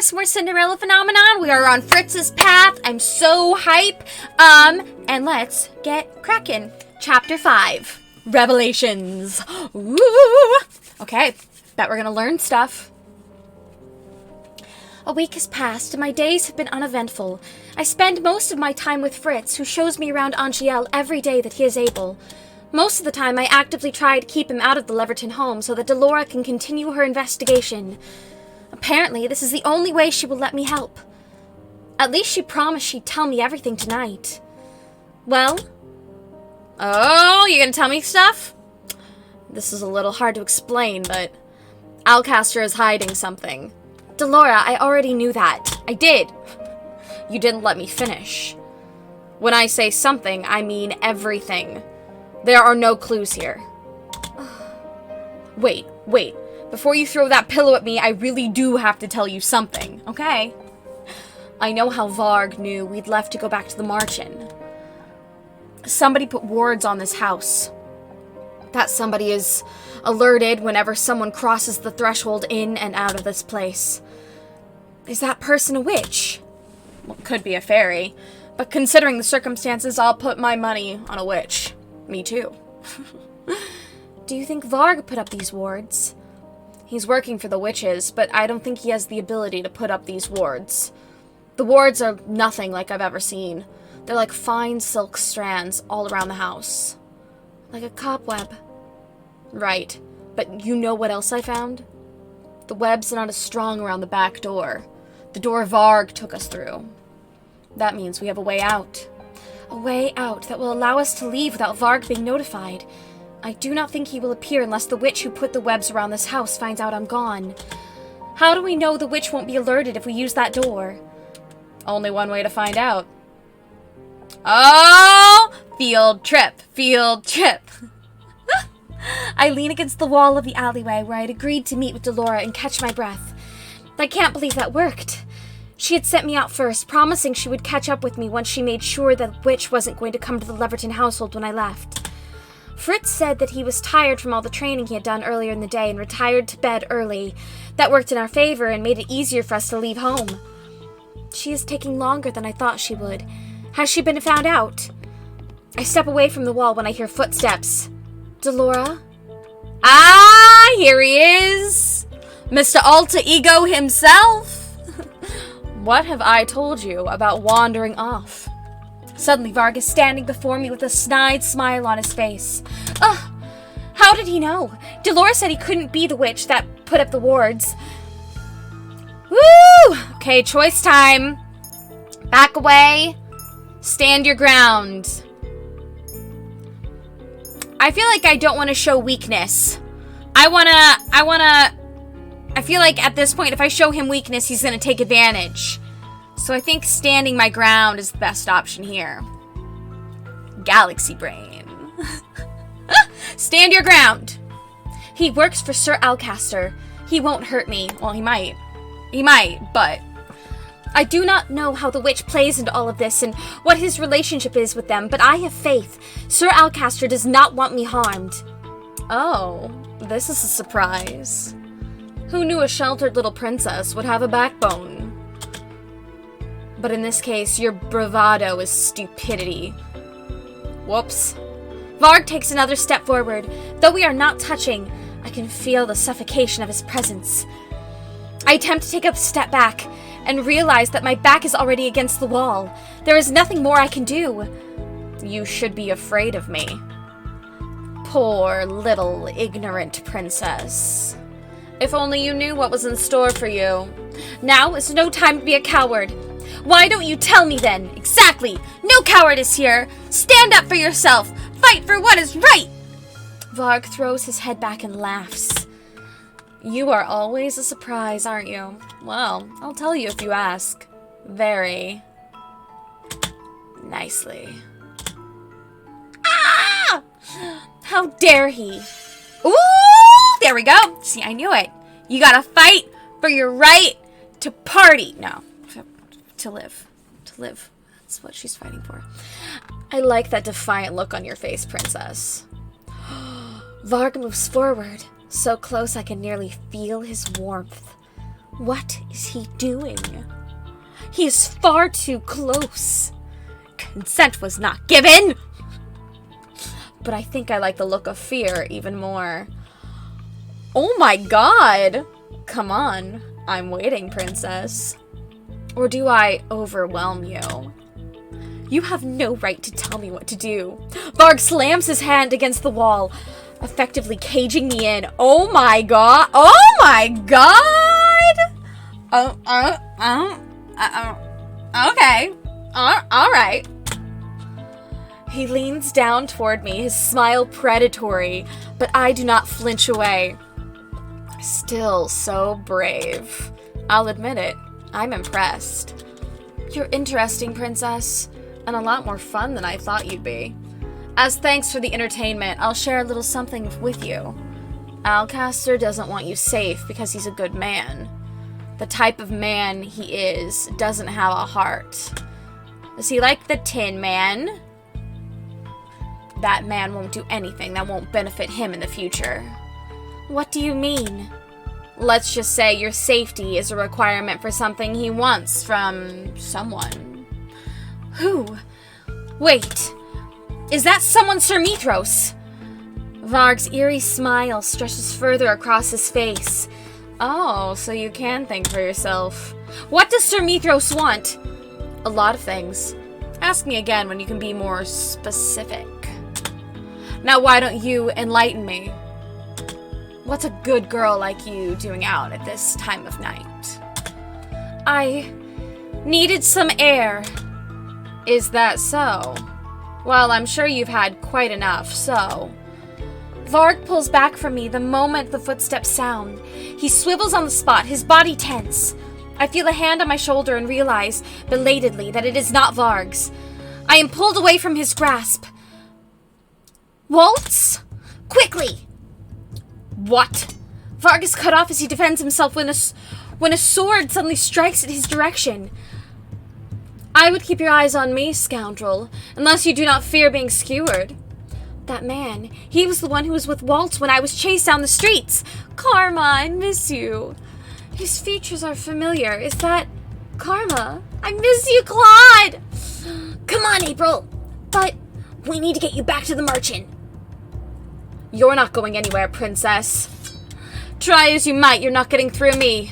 some more Cinderella phenomenon. We are on Fritz's path. I'm so hype. And let's get cracking. Chapter 5. Revelations. Ooh. Okay, bet we're gonna learn stuff. A week has passed, and my days have been uneventful. I spend most of my time with Fritz, who shows me around Angèle every day that he is able. Most of the time, I actively try to keep him out of the Leverton home so that Delora can continue her investigation. Apparently, this is the only way she will let me help. At least she promised she'd tell me everything tonight. Well? Oh, you gonna tell me stuff? This is a little hard to explain, but Alcaster is hiding something. Delora, I already knew that. I did. You didn't let me finish. When I say something, I mean everything. There are no clues here. Wait. Before you throw that pillow at me, I really do have to tell you something, okay? I know how Varg knew we'd left to go back to the Marchen. Somebody put wards on this house. That somebody is alerted whenever someone crosses the threshold in and out of this place. Is that person a witch? Well, could be a fairy, but considering the circumstances, I'll put my money on a witch. Me too. Do you think Varg put up these wards? He's working for the witches, but I don't think he has the ability to put up these wards. The wards are nothing like I've ever seen. They're like fine silk strands all around the house. Like a cobweb. Right, but you know what else I found? The web's not as strong around the back door. The door Varg took us through. That means we have a way out. A way out that will allow us to leave without Varg being notified. I do not think he will appear unless the witch who put the webs around this house finds out I'm gone. How do we know the witch won't be alerted if we use that door? Only one way to find out. Oh! Field trip. I lean against the wall of the alleyway where I'd agreed to meet with Delora and catch my breath. I can't believe that worked. She had sent me out first, promising she would catch up with me once she made sure the witch wasn't going to come to the Leverton household when I left. Fritz said that he was tired from all the training he had done earlier in the day and retired to bed early. That worked in our favor and made it easier for us to leave home. She is taking longer than I thought she would. Has she been found out? I step away from the wall when I hear footsteps. Delora? Ah, here he is! Mr. Alter Ego himself! What have I told you about wandering off? Suddenly, Varg is standing before me with a snide smile on his face. Ugh! How did he know? Delora said he couldn't be the witch that put up the wards. Woo! Okay, choice time. Back away. Stand your ground. I feel like I don't want to show weakness. I feel like at this point, if I show him weakness, he's going to take advantage. So I think standing my ground is the best option here. Galaxy brain. Stand your ground. He works for Sir Alcaster. He won't hurt me. Well, he might. But I do not know how the witch plays into all of this and what his relationship is with them, but I have faith. Sir Alcaster does not want me harmed. Oh, this is a surprise. Who knew a sheltered little princess would have a backbone? But in this case, your bravado is stupidity. Whoops. Varg takes another step forward. Though we are not touching, I can feel the suffocation of his presence. I attempt to take a step back and realize that my back is already against the wall. There is nothing more I can do. You should be afraid of me. Poor little ignorant princess. If only you knew what was in store for you. Now is no time to be a coward. Why don't you tell me then? Exactly! No cowardice here! Stand up for yourself! Fight for what is right! Varg throws his head back and laughs. You are always a surprise, aren't you? Well, I'll tell you if you ask. Very nicely. Ah! How dare he? Ooh! There we go! See, I knew it. You gotta fight for your right to party. No. To live. To live. That's what she's fighting for. I like that defiant look on your face, princess. Varg moves forward, so close I can nearly feel his warmth. What is he doing? He is far too close. Consent was not given! But I think I like the look of fear even more. Oh my god! Come on. I'm waiting, princess. Or do I overwhelm you? You have no right to tell me what to do. Varg slams his hand against the wall, effectively caging me in. Oh my god! Oh my god! Okay. Alright. He leans down toward me, his smile predatory, but I do not flinch away. Still so brave. I'll admit it. I'm impressed. You're interesting, princess, and a lot more fun than I thought you'd be. As thanks for the entertainment, I'll share a little something with you. Alcaster doesn't want you safe because he's a good man. The type of man he is doesn't have a heart. Is he like the Tin Man? That man won't do anything that won't benefit him in the future. What do you mean? Let's just say your safety is a requirement for something he wants from someone. Who? Wait. Is that someone Sir Mithros? Varg's eerie smile stretches further across his face. Oh, so you can think for yourself. What does Sir Mithros want? A lot of things. Ask me again when you can be more specific. Now why don't you enlighten me? What's a good girl like you doing out at this time of night? I needed some air. Is that so? Well, I'm sure you've had quite enough, so... Varg pulls back from me the moment the footsteps sound. He swivels on the spot, his body tense. I feel a hand on my shoulder and realize, belatedly, that it is not Varg's. I am pulled away from his grasp. Waltz? Quickly! What? Varg is cut off as he defends himself when a sword suddenly strikes at his direction. I would keep your eyes on me, scoundrel, unless you do not fear being skewered. That man, he was the one who was with Waltz when I was chased down the streets. Karma, I miss you. His features are familiar. Is that Karma? I miss you, Claude! Come on, April. But we need to get you back to the merchant. You're not going anywhere, princess. Try as you might, you're not getting through me.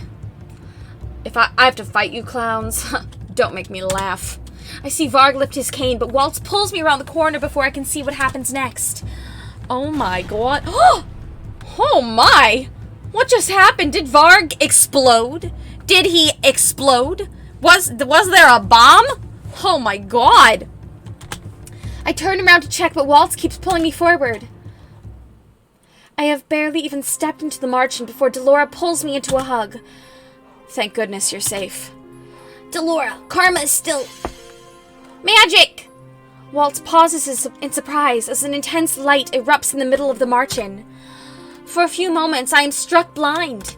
If I have to fight you clowns, don't make me laugh. I see Varg lift his cane, but Waltz pulls me around the corner before I can see what happens next. Oh my god. Oh my! What just happened? Did Varg explode? Did he explode? Was there a bomb? Oh my god! I turn around to check, but Waltz keeps pulling me forward. I have barely even stepped into the marching before Delora pulls me into a hug. Thank goodness you're safe. Delora, Karma is still... Magic! Waltz pauses in surprise as an intense light erupts in the middle of the march-in. For a few moments, I am struck blind.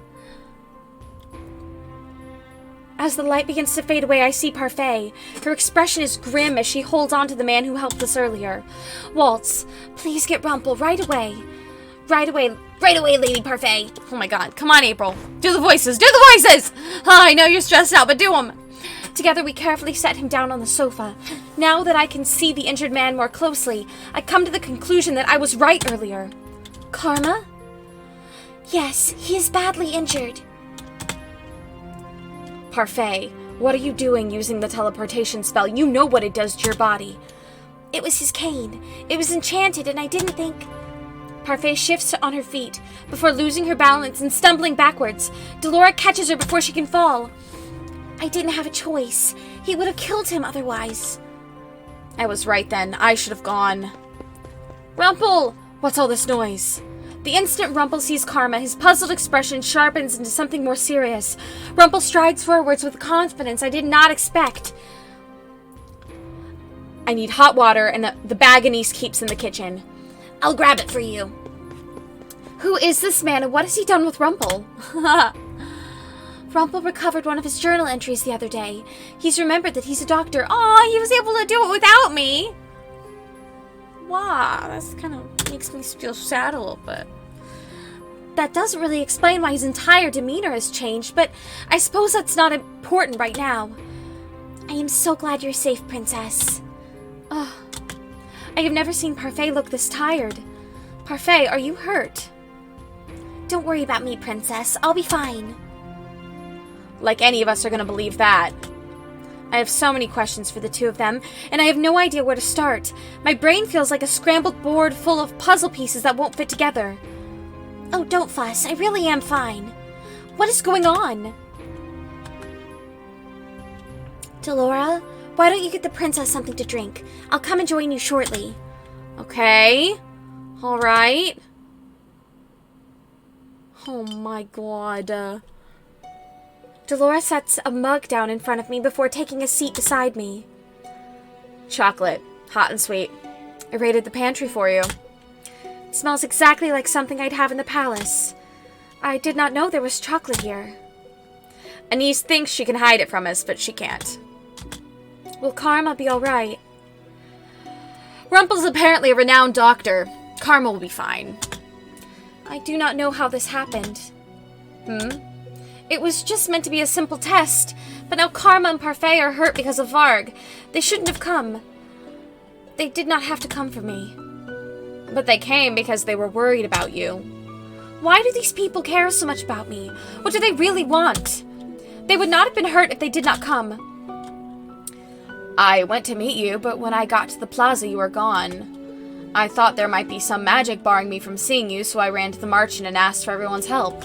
As the light begins to fade away, I see Parfait. Her expression is grim as she holds on to the man who helped us earlier. Waltz, please get Rumpel right away. Right away, Lady Parfait. Oh my god, come on, April. Do the voices, do the voices! Oh, I know you're stressed out, but do them. Together, we carefully set him down on the sofa. Now that I can see the injured man more closely, I come to the conclusion that I was right earlier. Karma? Yes, he is badly injured. Parfait, what are you doing using the teleportation spell? You know what it does to your body. It was his cane. It was enchanted, and I didn't think... Parfait shifts on her feet before losing her balance and stumbling backwards. Delora catches her before she can fall. I didn't have a choice. He would have killed him otherwise. I was right then. I should have gone. Rumpel! What's all this noise? The instant Rumpel sees Karma, his puzzled expression sharpens into something more serious. Rumpel strides forwards with confidence I did not expect. I need hot water, and the bag Anise keeps in the kitchen. I'll grab it for you. Who is this man, and what has he done with Rumpel? Rumpel recovered one of his journal entries the other day. He's remembered that he's a doctor. Aw, he was able to do it without me. Wow, that's kind of makes me feel sad a little bit. that doesn't really explain why his entire demeanor has changed, but I suppose that's not important right now. I am so glad you're safe, Princess. Oh, I have never seen Parfait look this tired. Parfait, are you hurt? Don't worry about me, Princess. I'll be fine. Like any of us are gonna believe that. I have so many questions for the two of them, and I have no idea where to start. My brain feels like a scrambled board full of puzzle pieces that won't fit together. Oh, don't fuss. I really am fine. What is going on? Delora, why don't you get the princess something to drink? I'll come and join you shortly. Okay. All right. Oh my god. Delora sets a mug down in front of me before taking a seat beside me. Chocolate. Hot and sweet. I raided the pantry for you. It smells exactly like something I'd have in the palace. I did not know there was chocolate here. Anise thinks she can hide it from us, but she can't. Will Karma be alright? Rumpel's apparently a renowned doctor. Karma will be fine. I do not know how this happened. It was just meant to be a simple test, but now Karma and Parfait are hurt because of Varg. They shouldn't have come. They did not have to come for me. But they came because they were worried about you. Why do these people care so much about me? What do they really want? They would not have been hurt if they did not come. I went to meet you, but when I got to the plaza, you were gone. I thought there might be some magic barring me from seeing you, so I ran to the marchand and asked for everyone's help.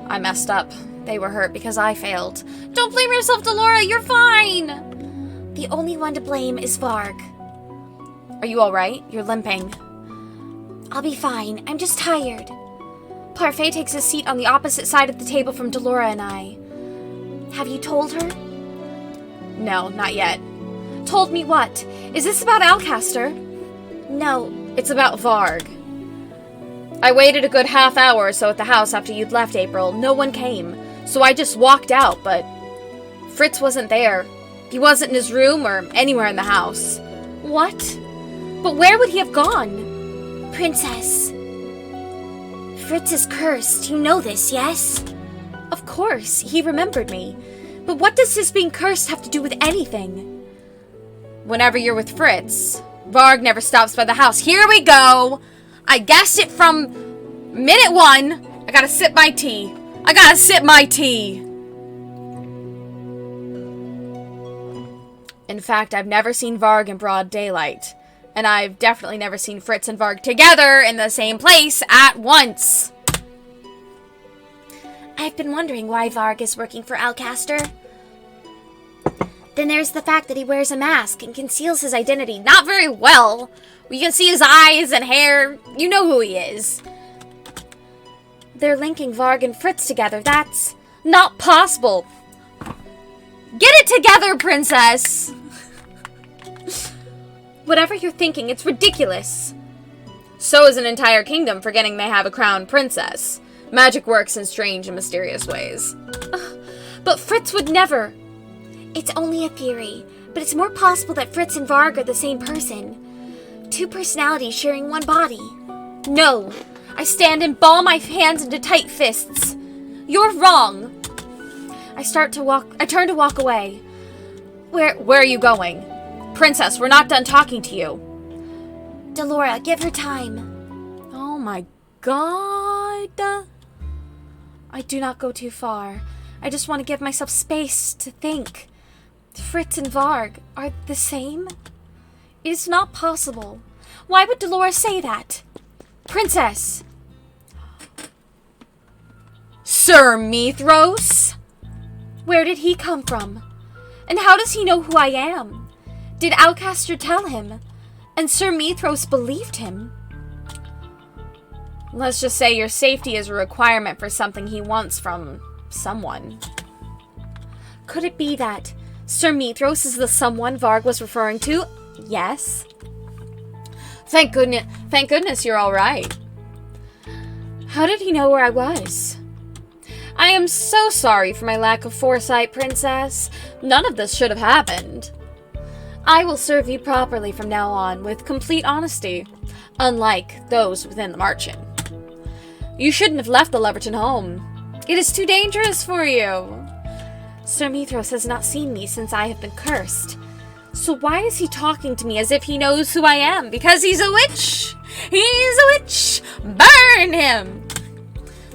I messed up. They were hurt because I failed. Don't blame yourself, Delora. You're fine. The only one to blame is Varg. Are you all right? You're limping. I'll be fine. I'm just tired. Parfait takes a seat on the opposite side of the table from Delora and I. Have you told her? No, not yet. Told me what? Is this about Alcaster? No. It's about Varg. I waited a good half hour or so at the house after you'd left, April. No one came. So I just walked out, but Fritz wasn't there. He wasn't in his room or anywhere in the house. What? But where would he have gone? Princess. Fritz is cursed. You know this, yes? Of course. He remembered me. But what does his being cursed have to do with anything? Whenever you're with Fritz, Varg never stops by the house. Here we go! I guessed it from minute one. I gotta sip my tea. I gotta sip my tea! In fact, I've never seen Varg in broad daylight. And I've definitely never seen Fritz and Varg together in the same place at once. I've been wondering why Varg is working for Alcaster. Then there's the fact that he wears a mask and conceals his identity not very well. You can see his eyes and hair. You know who he is. They're linking Varg and Fritz together. That's not possible. Get it together, princess! Whatever you're thinking, it's ridiculous. So is an entire kingdom forgetting they have a crowned princess. Magic works in strange and mysterious ways. But Fritz would never. It's only a theory, but it's more possible that Fritz and Varg are the same person. Two personalities sharing one body. No. I stand and ball my hands into tight fists. You're wrong. I turn to walk away. Where are you going? Princess, we're not done talking to you. Delora, give her time. Oh my god. I do not go too far. I just want to give myself space to think. Fritz and Varg are the same? It is not possible. Why would Delora say that? Princess! Sir Mithros? Where did he come from? And how does he know who I am? Did Alcaster tell him? And Sir Mithros believed him? Let's just say your safety is a requirement for something he wants from someone. Could it be that Sir Mithros is the someone Varg was referring to? Yes. Thank goodness you're all right. How did he know where I was? I am so sorry for my lack of foresight, Princess. None of this should have happened. I will serve you properly from now on, with complete honesty, unlike those within the marchand. You shouldn't have left the Leverton home. It is too dangerous for you. Sir Mithros has not seen me since I have been cursed. So why is he talking to me as if he knows who I am? Because he's a witch! He's a witch! Burn him!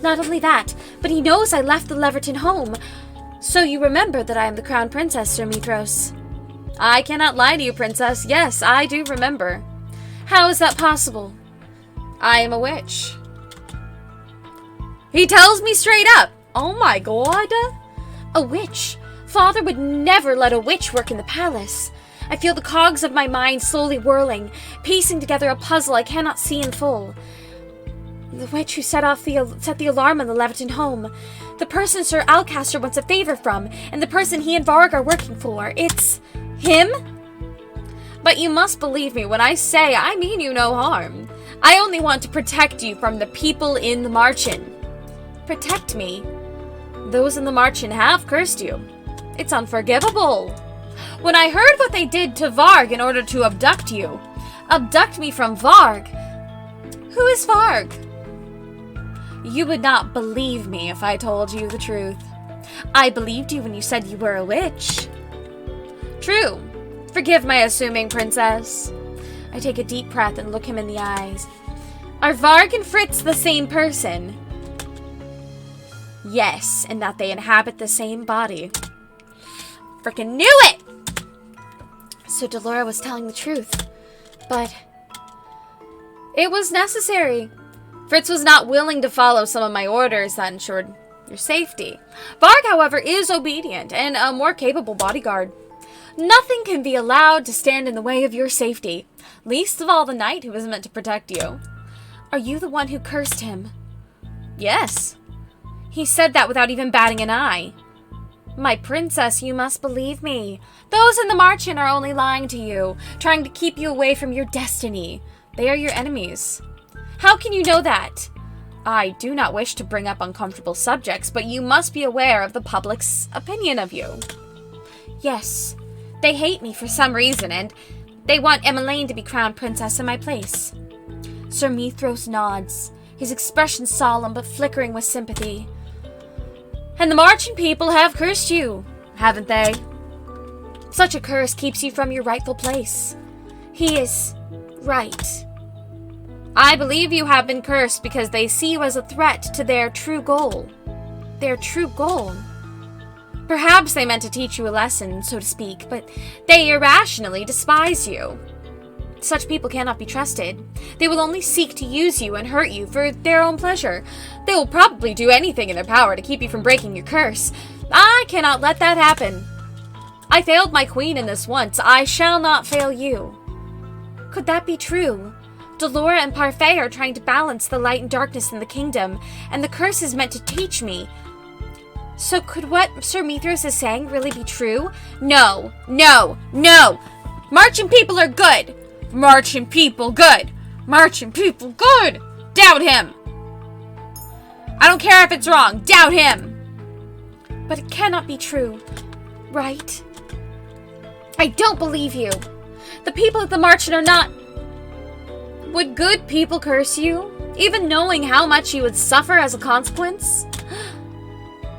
Not only that, but he knows I left the Leverton home. So you remember that I am the Crown Princess, Sir Mithros. I cannot lie to you, Princess. Yes, I do remember. How is that possible? I am a witch. He tells me straight up. Oh my god. A witch. Father would never let a witch work in the palace. I feel the cogs of my mind slowly whirling, piecing together a puzzle I cannot see in full. The witch who set the alarm on the Leverton home. The person Sir Alcaster wants a favor from, and the person he and Varg are working for. It's him? But you must believe me when I say I mean you no harm. I only want to protect you from the people in the Marchen. Protect me? Those in the Marchen have cursed you. It's unforgivable. When I heard what they did to Varg in order to abduct me from Varg. Who is Varg? You would not believe me if I told you the truth. I believed you when you said you were a witch. True. Forgive my assuming, Princess. I take a deep breath and look him in the eyes. Are Varg and Fritz the same person? Yes, and that they inhabit the same body. Frickin' knew it! So Delora was telling the truth. But it was necessary. Fritz was not willing to follow some of my orders that ensured your safety. Varg, however, is obedient and a more capable bodyguard. Nothing can be allowed to stand in the way of your safety, least of all the knight who was meant to protect you. Are you the one who cursed him? Yes. He said that without even batting an eye. My princess, you must believe me. Those in the Marchen are only lying to you, trying to keep you away from your destiny. They are your enemies. How can you know that? I do not wish to bring up uncomfortable subjects, but you must be aware of the public's opinion of you. Yes, they hate me for some reason, and they want Emmeline to be crowned princess in my place. Sir Mithros nods, his expression solemn but flickering with sympathy. And the Marchen people have cursed you, haven't they? Such a curse keeps you from your rightful place. He is right. I believe you have been cursed because they see you as a threat to their true goal. Their true goal. Perhaps they meant to teach you a lesson, so to speak, but they irrationally despise you. Such people cannot be trusted. They will only seek to use you and hurt you for their own pleasure. They will probably do anything in their power to keep you from breaking your curse. I cannot let that happen. I failed my queen in this once. I shall not fail you. Could that be true? Delora and Parfait are trying to balance the light and darkness in the kingdom, and the curse is meant to teach me. So could what Sir Mithros is saying really be true? No, no, no! Marchen people are good! Marchen people good! Marchen people good! Doubt him! I don't care if it's wrong, doubt him! But it cannot be true, right? I don't believe you. The people at the Marchen are not... Would good people curse you, even knowing how much you would suffer as a consequence?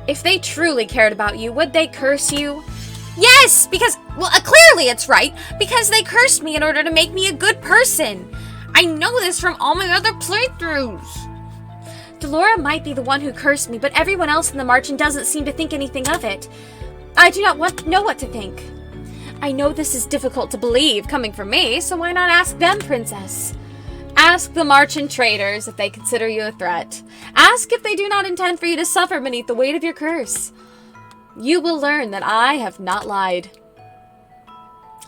If they truly cared about you, would they curse you? Yes, because, well, clearly it's right, because they cursed me in order to make me a good person. I know this from all my other playthroughs. Delora might be the one who cursed me, but everyone else in the Marchen doesn't seem to think anything of it. I do not know what to think. I know this is difficult to believe coming from me, so why not ask them, Princess? Ask the Marchen traitors if they consider you a threat. Ask if they do not intend for you to suffer beneath the weight of your curse. You will learn that I have not lied.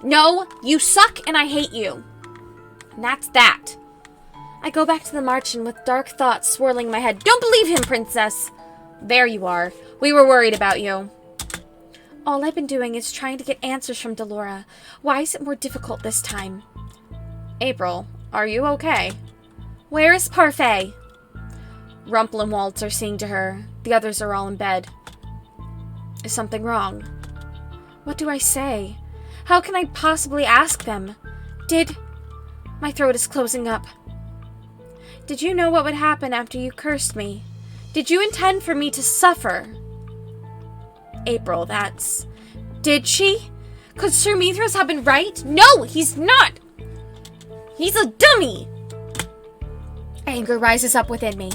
No, you suck and I hate you. And that's that. I go back to the Marchen with dark thoughts swirling in my head. Don't believe him, Princess! There you are. We were worried about you. All I've been doing is trying to get answers from Delora. Why is it more difficult this time? April, are you okay? Where is Parfait? Rumple and Waltz are seeing to her. The others are all in bed. Is something wrong? What do I say? How can I possibly ask them? My throat is closing up. Did you know what would happen after you cursed me? Did you intend for me to suffer? April, that's... Did she? Could Sir Mithras have been right? No, he's not! He's a dummy! Anger rises up within me.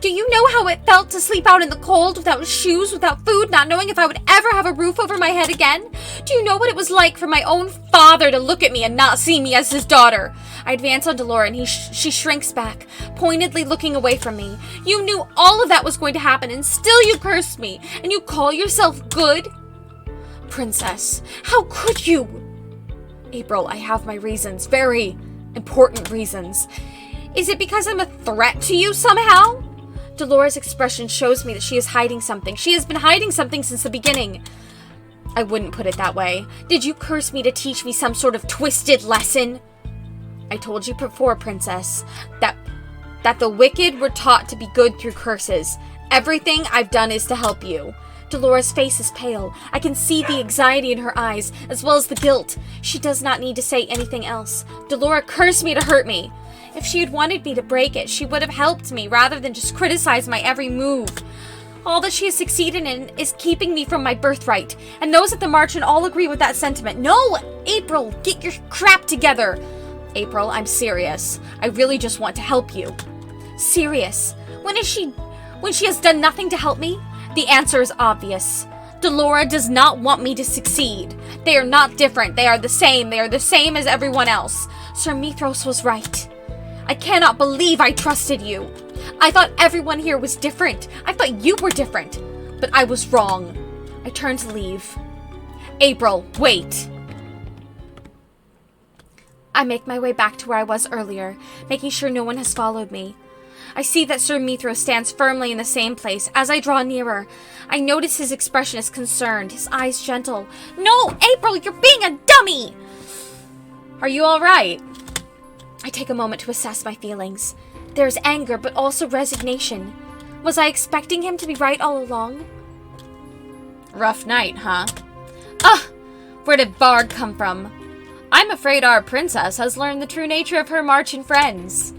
Do you know how it felt to sleep out in the cold, without shoes, without food, not knowing if I would ever have a roof over my head again? Do you know what it was like for my own father to look at me and not see me as his daughter? I advance on Delora and she shrinks back, pointedly looking away from me. You knew all of that was going to happen and still you cursed me, and you call yourself good? Princess, how could you? April, I have my reasons, very important reasons. Is it because I'm a threat to you somehow? Delora's expression shows me that she is hiding something. She has been hiding something since the beginning. I wouldn't put it that way. Did you curse me to teach me some sort of twisted lesson? I told you before, Princess, that the wicked were taught to be good through curses. Everything I've done is to help you. Delora's face is pale. I can see the anxiety in her eyes, as well as the guilt. She does not need to say anything else. Delora cursed me to hurt me. If she had wanted me to break it, she would have helped me rather than just criticize my every move. All that she has succeeded in is keeping me from my birthright, and those at the Marchant all agree with that sentiment. No, April, get your crap together. April, I'm serious. I really just want to help you. Serious? When she has done nothing to help me? The answer is obvious. Delora does not want me to succeed. They are not different. They are the same. They are the same as everyone else. Sir Mithras was right. I cannot believe I trusted you. I thought everyone here was different. I thought you were different. But I was wrong. I turn to leave. April, wait. I make my way back to where I was earlier, making sure no one has followed me. I see that Sir Mithras stands firmly in the same place. As I draw nearer, I notice his expression is concerned, his eyes gentle. No, April, you're being a dummy! Are you all right? I take a moment to assess my feelings. There's anger, but also resignation. Was I expecting him to be right all along? Rough night, huh? Where did Varg come from? I'm afraid our princess has learned the true nature of her Marchant friends.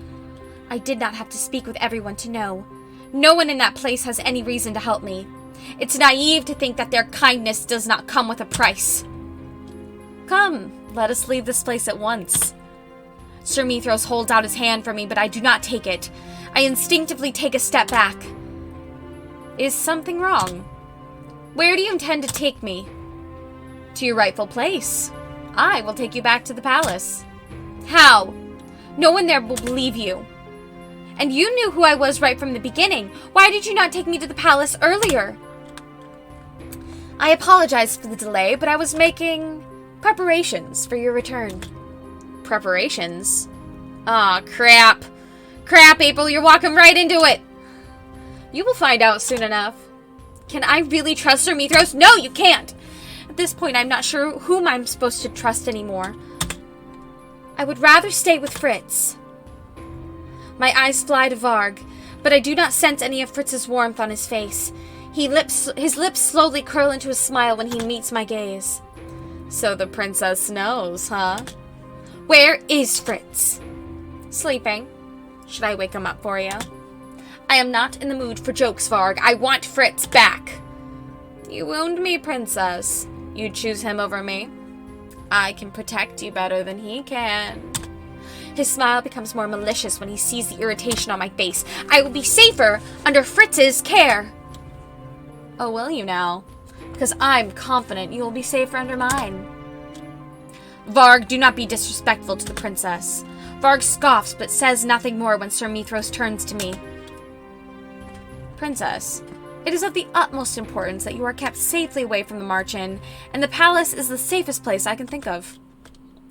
I did not have to speak with everyone to know. No one in that place has any reason to help me. It's naive to think that their kindness does not come with a price. Come, let us leave this place at once. Sir Mithras holds out his hand for me, but I do not take it. I instinctively take a step back. Is something wrong? Where do you intend to take me? To your rightful place. I will take you back to the palace. How? No one there will believe you. And you knew who I was right from the beginning. Why did you not take me to the palace earlier? I apologize for the delay, but I was making preparations for your return. Preparations? Aw, crap. Crap, April, you're walking right into it. You will find out soon enough. Can I really trust Sir Mithras? No, you can't. At this point, I'm not sure whom I'm supposed to trust anymore. I would rather stay with Fritz. My eyes fly to Varg, but I do not sense any of Fritz's warmth on his face. His lips slowly curl into a smile when he meets my gaze. So the princess knows, huh? Where is Fritz? Sleeping. Should I wake him up for you? I am not in the mood for jokes, Varg. I want Fritz back. You wound me, princess. You choose him over me. I can protect you better than he can. His smile becomes more malicious when he sees the irritation on my face. I will be safer under Fritz's care. Oh, will you now? Because I'm confident you will be safer under mine. Varg, do not be disrespectful to the princess. Varg scoffs, but says nothing more when Sir Mithras turns to me. Princess, it is of the utmost importance that you are kept safely away from the Marchant, and the palace is the safest place I can think of.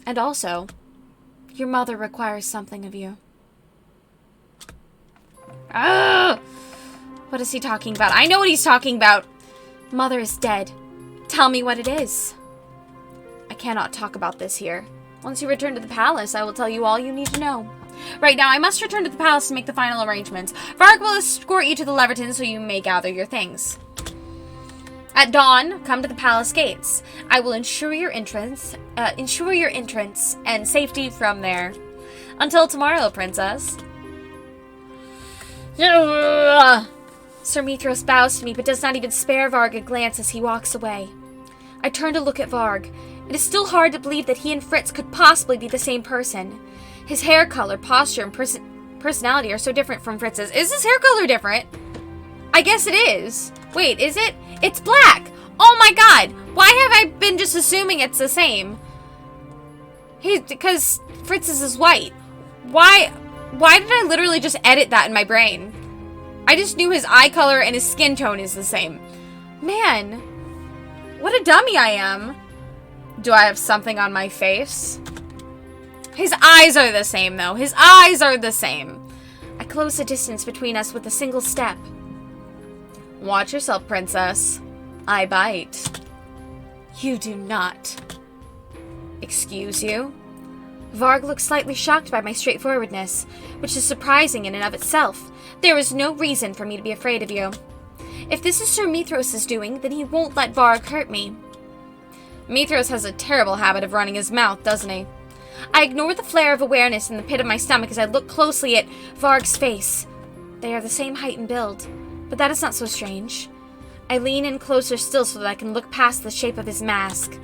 And also, your mother requires something of you. Ah! What is he talking about? I know what he's talking about. Mother is dead. Tell me what it is. I cannot talk about this here. Once you return to the palace, I will tell you all you need to know. Right now, I must return to the palace to make the final arrangements. Varg will escort you to the Leverton so you may gather your things. At dawn, come to the palace gates. I will ensure your entrance and safety from there. Until tomorrow, princess. Sir Mithros bows to me, but does not even spare Varg a glance as he walks away. I turn to look at Varg. It is still hard to believe that he and Fritz could possibly be the same person. His hair color, posture, and personality are so different from Fritz's. Is his hair color different? I guess it is. Wait, is it? It's black! Oh my god! Why have I been just assuming it's the same? Because Fritz's is white. Why did I literally just edit that in my brain? I just knew his eye color and his skin tone is the same. Man, what a dummy I am. Do I have something on my face? His eyes are the same, though. His eyes are the same. I close the distance between us with a single step. Watch yourself, princess. I bite. You do not. Excuse you? Varg looks slightly shocked by my straightforwardness, which is surprising in and of itself. There is no reason for me to be afraid of you. If this is Sir Mithros' doing, then he won't let Varg hurt me. Mithros has a terrible habit of running his mouth, doesn't he? I ignore the flare of awareness in the pit of my stomach as I look closely at Varg's face. They are the same height and build, but that is not so strange. I lean in closer still so that I can look past the shape of his mask.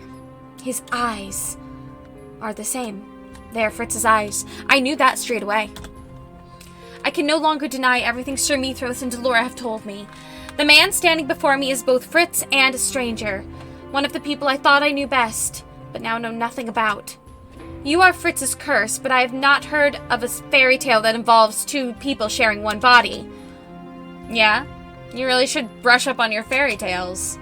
His eyes are the same. They are Fritz's eyes. I knew that straight away. I can no longer deny everything Sir Mithros and Delora have told me. The man standing before me is both Fritz and a stranger. One of the people I thought I knew best, but now know nothing about. You are Fritz's curse, but I have not heard of a fairy tale that involves two people sharing one body. Yeah, you really should brush up on your fairy tales.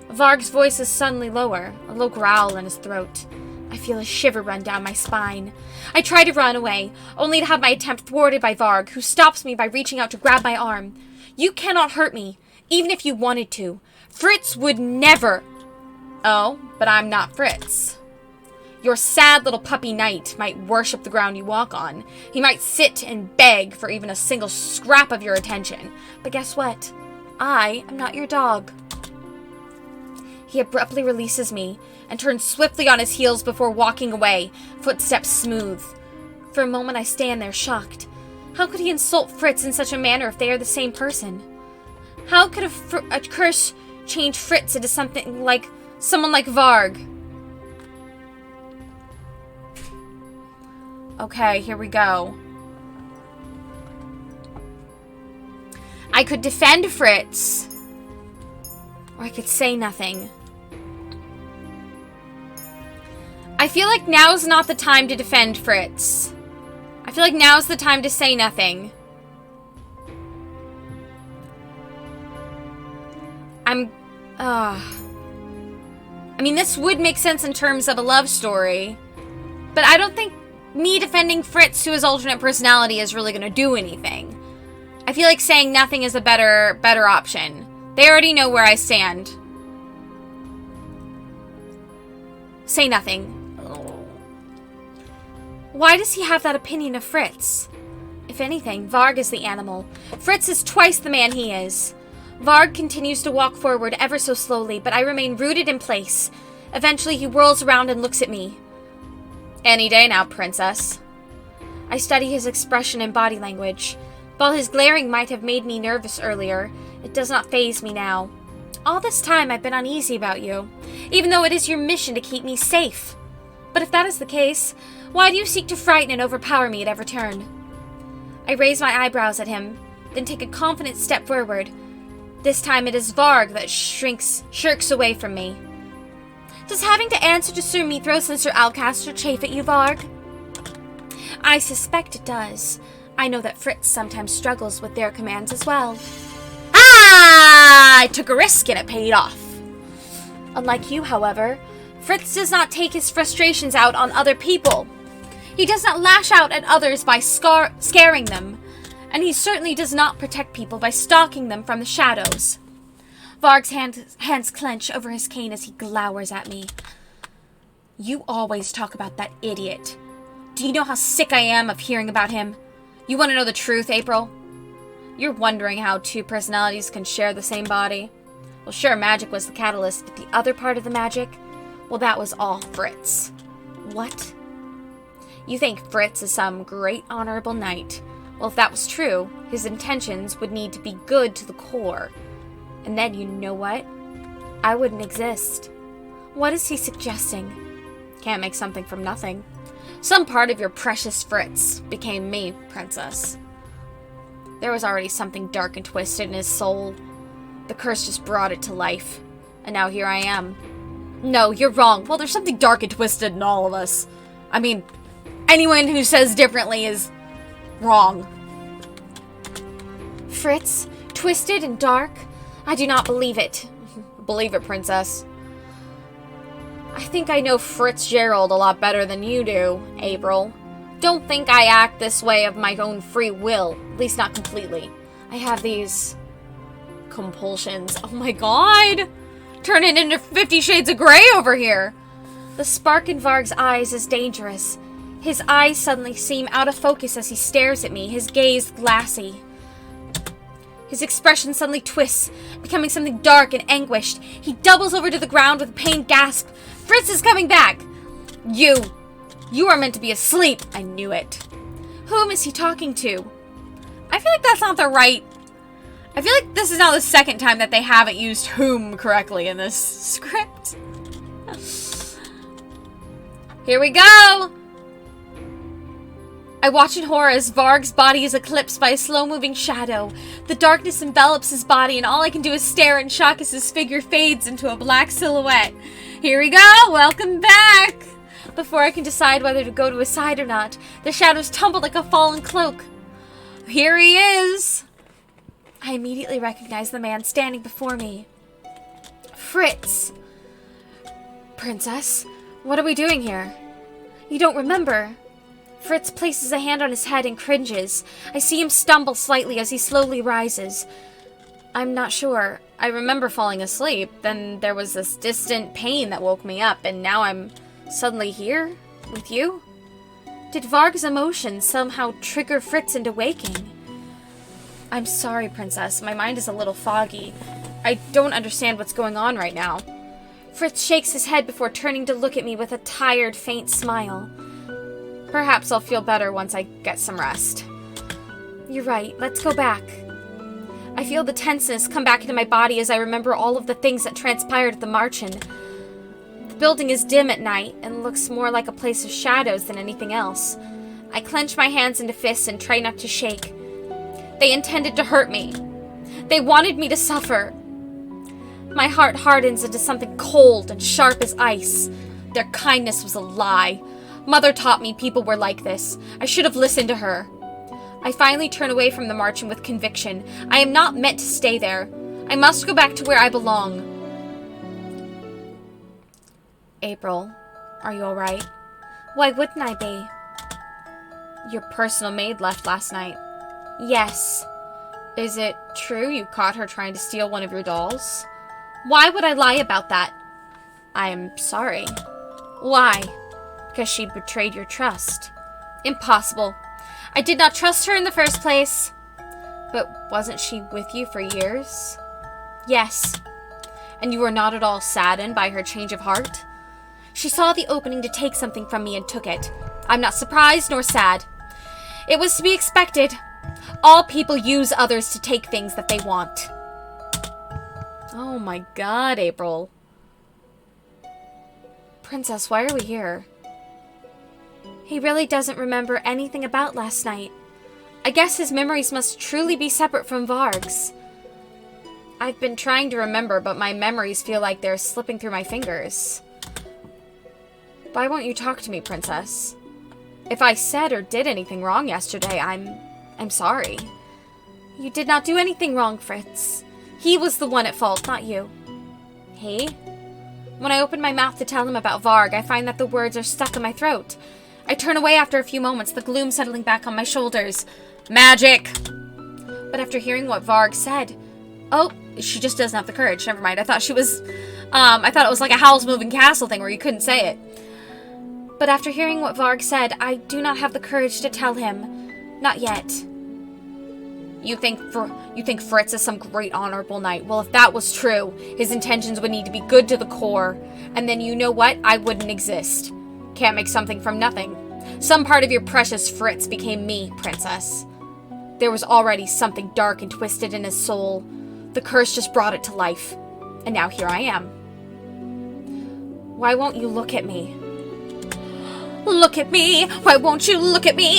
Varg's voice is suddenly lower, a low growl in his throat. I feel a shiver run down my spine. I try to run away, only to have my attempt thwarted by Varg, who stops me by reaching out to grab my arm. You cannot hurt me, even if you wanted to. Fritz would never. Oh, but I'm not Fritz. Your sad little puppy knight might worship the ground you walk on. He might sit and beg for even a single scrap of your attention. But guess what? I am not your dog. He abruptly releases me and turns swiftly on his heels before walking away, footsteps smooth. For a moment I stand there shocked. How could he insult Fritz in such a manner if they are the same person? How could a curse change Fritz into someone like Varg? Okay, here we go. I could defend Fritz, or I could say nothing. I feel like now's not the time to defend Fritz. I feel like now's the time to say nothing. I mean, this would make sense in terms of a love story, but I don't think me defending Fritz to his alternate personality is really going to do anything. I feel like saying nothing is a better option. They already know where I stand. Say nothing. Why does he have that opinion of Fritz? If anything, Varg is the animal. Fritz is twice the man he is. Varg continues to walk forward ever so slowly, but I remain rooted in place. Eventually, he whirls around and looks at me. Any day now, princess. I study his expression and body language. While his glaring might have made me nervous earlier, it does not faze me now. All this time I've been uneasy about you, even though it is your mission to keep me safe. But if that is the case, why do you seek to frighten and overpower me at every turn? I raise my eyebrows at him, then take a confident step forward. This time it is Varg that shirks away from me. Does having to answer to Sir Mithros and Sir Alcaster chafe at you, Varg? I suspect it does. I know that Fritz sometimes struggles with their commands as well. I took a risk and it paid off. Unlike you, however, Fritz does not take his frustrations out on other people. He does not lash out at others by scaring them, and he certainly does not protect people by stalking them from the shadows. Varg's hands clench over his cane as he glowers at me. You always talk about that idiot. Do you know how sick I am of hearing about him? You want to know the truth, April? You're wondering how two personalities can share the same body? Well, sure, magic was the catalyst, but the other part of the magic? Well, that was all Fritz. What? You think Fritz is some great honorable knight? Well, if that was true, his intentions would need to be good to the core. And then, you know what? I wouldn't exist. What is he suggesting? Can't make something from nothing. Some part of your precious Fritz became me, princess. There was already something dark and twisted in his soul. The curse just brought it to life. And now here I am. No, you're wrong. Well, there's something dark and twisted in all of us. I mean, anyone who says differently is wrong. Fritz? Twisted and dark? I do not believe it. Believe it, princess. I think I know Fitzgerald a lot better than you do, April. Don't think I act this way of my own free will. At least not completely. I have these compulsions. Oh my god! Turning into 50 Shades of Grey over here! The spark in Varg's eyes is dangerous. His eyes suddenly seem out of focus as he stares at me, his gaze glassy. His expression suddenly twists, becoming something dark and anguished. He doubles over to the ground with a pained gasp. Fritz is coming back! You are meant to be asleep. I knew it. Whom is he talking to? I feel like that's not the right... I feel like this is now the second time that they haven't used whom correctly in this script. Here we go! I watch in horror as Varg's body is eclipsed by a slow-moving shadow. The darkness envelops his body, and all I can do is stare in shock as his figure fades into a black silhouette. Here we go! Welcome back! Before I can decide whether to go to his side or not, the shadows tumble like a fallen cloak. Here he is! I immediately recognize the man standing before me. Fritz! Princess, what are we doing here? You don't remember? Fritz places a hand on his head and cringes. I see him stumble slightly as he slowly rises. I'm not sure. I remember falling asleep. Then there was this distant pain that woke me up, and now I'm suddenly here? With you? Did Varg's emotions somehow trigger Fritz into waking? I'm sorry, Princess. My mind is a little foggy. I don't understand what's going on right now. Fritz shakes his head before turning to look at me with a tired, faint smile. Perhaps I'll feel better once I get some rest. You're right. Let's go back. I feel the tenseness come back into my body as I remember all of the things that transpired at the Marchen. The building is dim at night and looks more like a place of shadows than anything else. I clench my hands into fists and try not to shake. They intended to hurt me. They wanted me to suffer. My heart hardens into something cold and sharp as ice. Their kindness was a lie. Mother taught me people were like this. I should have listened to her. I finally turn away from the Marchen with conviction. I am not meant to stay there. I must go back to where I belong. April, are you alright? Why wouldn't I be? Your personal maid left last night. Yes. Is it true you caught her trying to steal one of your dolls? Why would I lie about that? I am sorry. Why? Because she betrayed your trust. Impossible. I did not trust her in the first place. But wasn't she with you for years? Yes. And you were not at all saddened by her change of heart? She saw the opening to take something from me and took it. I'm not surprised nor sad. It was to be expected. All people use others to take things that they want. Oh my god, April. Princess, why are we here? He really doesn't remember anything about last night. I guess his memories must truly be separate from Varg's. I've been trying to remember, but my memories feel like they're slipping through my fingers. Why won't you talk to me, Princess? If I said or did anything wrong yesterday, I'm sorry. You did not do anything wrong, Fritz. He was the one at fault, not you. He? When I open my mouth to tell him about Varg, I find that the words are stuck in my throat. I turn away after a few moments, the gloom settling back on my shoulders. Magic! But after hearing what Varg said... Oh, she just doesn't have the courage. Never mind. I thought she was... I thought it was like a Howl's Moving Castle thing where you couldn't say it. But after hearing what Varg said, I do not have the courage to tell him. Not yet. You think Fritz is some great honorable knight. Well, if that was true, his intentions would need to be good to the core. And then you know what? I wouldn't exist. Can't make something from nothing. Some part of your precious Fritz became me, Princess. There was already something dark and twisted in his soul. The curse just brought it to life. And now here I am. Why won't you look at me? Look at me! Why won't you look at me?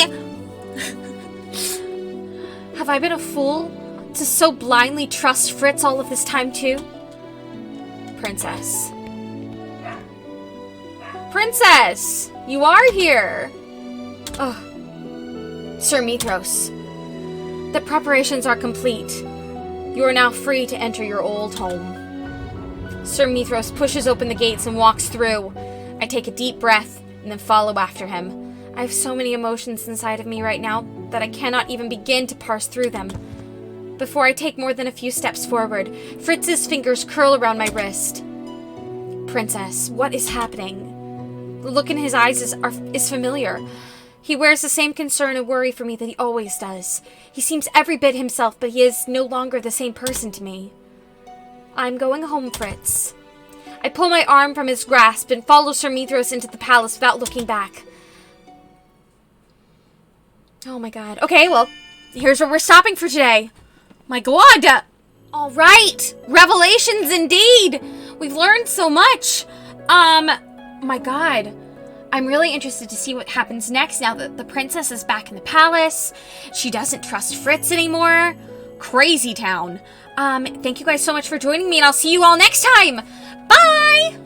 Have I been a fool to so blindly trust Fritz all of this time too? Princess. Princess! You are here! Ugh. Sir Mithros. The preparations are complete. You are now free to enter your old home. Sir Mithros pushes open the gates and walks through. I take a deep breath and then follow after him. I have so many emotions inside of me right now that I cannot even begin to parse through them. Before I take more than a few steps forward, Fritz's fingers curl around my wrist. Princess, what is happening? The look in his eyes is familiar. He wears the same concern and worry for me that he always does. He seems every bit himself, but he is no longer the same person to me. I'm going home, Fritz. I pull my arm from his grasp and follow Sir Mithros into the palace without looking back. Oh my god. Okay, well, here's where we're stopping for today. My god! Alright! Revelations indeed! We've learned so much! My god. I'm really interested to see what happens next now that the princess is back in the palace. She doesn't trust Fritz anymore. Crazy town. Thank you guys so much for joining me, and I'll see you all next time! Bye!